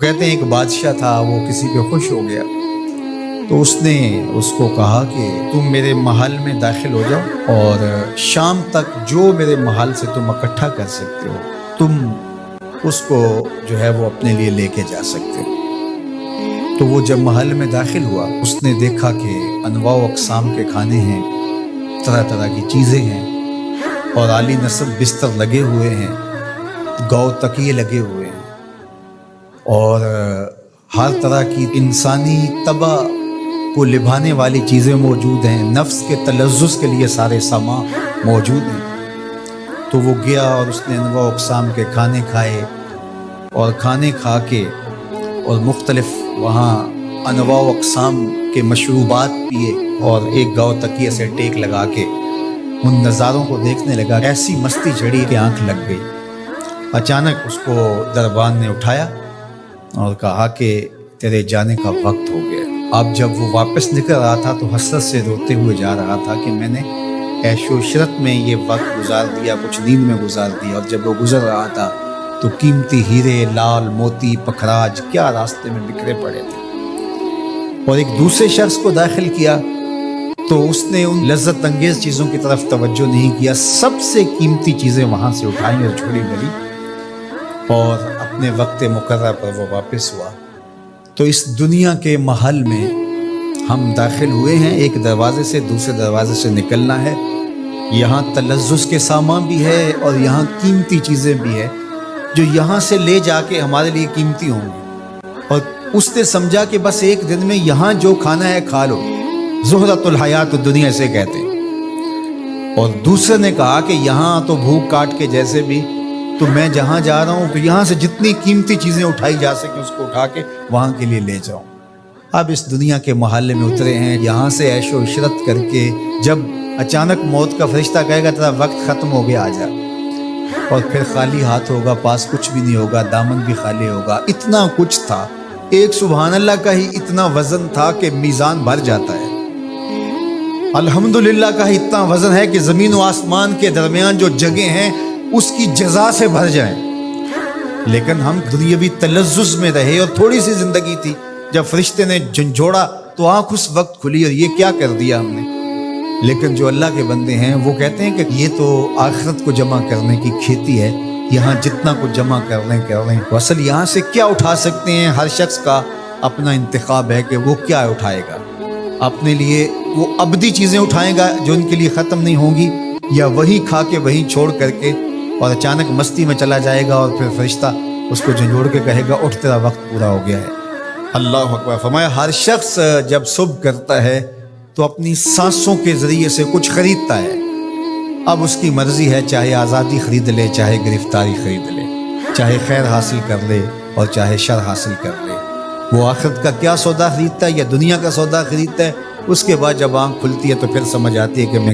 کہتے ہیں ایک بادشاہ تھا، وہ کسی پہ خوش ہو گیا تو اس نے اس کو کہا کہ تم میرے محل میں داخل ہو جاؤ اور شام تک جو میرے محل سے تم اکٹھا کر سکتے ہو تم اس کو جو ہے وہ اپنے لیے لے کے جا سکتے ہو۔ تو وہ جب محل میں داخل ہوا اس نے دیکھا کہ انواع و اقسام کے کھانے ہیں، طرح طرح کی چیزیں ہیں اور عالی نصب بستر لگے ہوئے ہیں، گو تکیے لگے ہوئے ہیں اور ہر طرح کی انسانی طبع کو لبھانے والی چیزیں موجود ہیں، نفس کے تلذذ کے لیے سارے سامان موجود ہیں۔ تو وہ گیا اور اس نے انواع و اقسام کے کھانے کھائے اور کھانے کھا کے اور مختلف وہاں انواع و اقسام کے مشروبات پیے اور ایک گاؤ تکیے سے ٹیک لگا کے ان نظاروں کو دیکھنے لگا۔ ایسی مستی چڑھی کہ آنکھ لگ گئی۔ اچانک اس کو دربان نے اٹھایا اور کہا کہ تیرے جانے کا وقت ہو گیا۔ اب جب وہ واپس نکل رہا تھا تو حسرت سے روتے ہوئے جا رہا تھا کہ میں نے عیش و عشرت میں یہ وقت گزار دیا، کچھ نیند میں گزار دیا، اور جب وہ گزر رہا تھا تو قیمتی ہیرے، لال موتی، پکھراج کیا راستے میں بکھرے پڑے تھے۔ اور ایک دوسرے شخص کو داخل کیا تو اس نے ان لذت انگیز چیزوں کی طرف توجہ نہیں کیا، سب سے قیمتی چیزیں وہاں سے اٹھائیں اور جھولی بھری اور اپنے وقت مقررہ پر وہ واپس ہوا۔ تو اس دنیا کے محل میں ہم داخل ہوئے ہیں، ایک دروازے سے دوسرے دروازے سے نکلنا ہے۔ یہاں تلذذ کے سامان بھی ہے اور یہاں قیمتی چیزیں بھی ہے جو یہاں سے لے جا کے ہمارے لیے قیمتی ہوں گی، اور اس نے سمجھا کہ بس ایک دن میں یہاں جو کھانا ہے کھا لو، زہرۃ الحیات دنیا سے کہتے ہیں۔ اور دوسرے نے کہا کہ یہاں تو بھوک کاٹ کے جیسے بھی تو میں جہاں جا رہا ہوں تو یہاں سے جتنی قیمتی چیزیں اٹھائی جا سکیں اس کو اٹھا کے وہاں کے لیے لے جاؤں۔ اب اس دنیا کے محلے میں اترے ہیں، یہاں سے عیش و عشرت کر کے جب اچانک موت کا فرشتہ کہے گا تیرا وقت ختم ہو گیا، آ جا، اور پھر خالی ہاتھ ہوگا، پاس کچھ بھی نہیں ہوگا، دامن بھی خالی ہوگا۔ اتنا کچھ تھا، ایک سبحان اللہ کا ہی اتنا وزن تھا کہ میزان بھر جاتا ہے، الحمدللہ کا ہی اتنا وزن ہے کہ زمین و آسمان کے درمیان جو جگہ ہیں اس کی جزا سے بھر جائیں۔ لیکن ہم دنیاوی تلذذ میں رہے اور تھوڑی سی زندگی تھی، جب فرشتے نے جھنجھوڑا تو آنکھ اس وقت کھلی اور یہ کیا کر دیا ہم نے۔ لیکن جو اللہ کے بندے ہیں وہ کہتے ہیں کہ یہ تو آخرت کو جمع کرنے کی کھیتی ہے، یہاں جتنا کچھ جمع کر لیں۔ اصل یہاں سے کیا اٹھا سکتے ہیں، ہر شخص کا اپنا انتخاب ہے کہ وہ کیا اٹھائے گا۔ اپنے لیے وہ ابدی چیزیں اٹھائے گا جو ان کے لیے ختم نہیں ہوں گی، یا وہی کھا کے وہی چھوڑ کر کے اور اچانک مستی میں چلا جائے گا اور پھر فرشتہ اس کو جھنجھوڑ کے کہے گا اٹھ تیرا وقت پورا ہو گیا ہے۔ اللہ اکبر۔ فرمایا ہر شخص جب صبح کرتا ہے تو اپنی سانسوں کے ذریعے سے کچھ خریدتا ہے۔ اب اس کی مرضی ہے، چاہے آزادی خرید لے، چاہے گرفتاری خرید لے، چاہے خیر حاصل کر لے اور چاہے شر حاصل کر لے۔ وہ آخرت کا کیا سودا خریدتا ہے یا دنیا کا سودا خریدتا ہے، اس کے بعد جب آنکھ کھلتی ہے تو پھر سمجھ آتی ہے کہ میں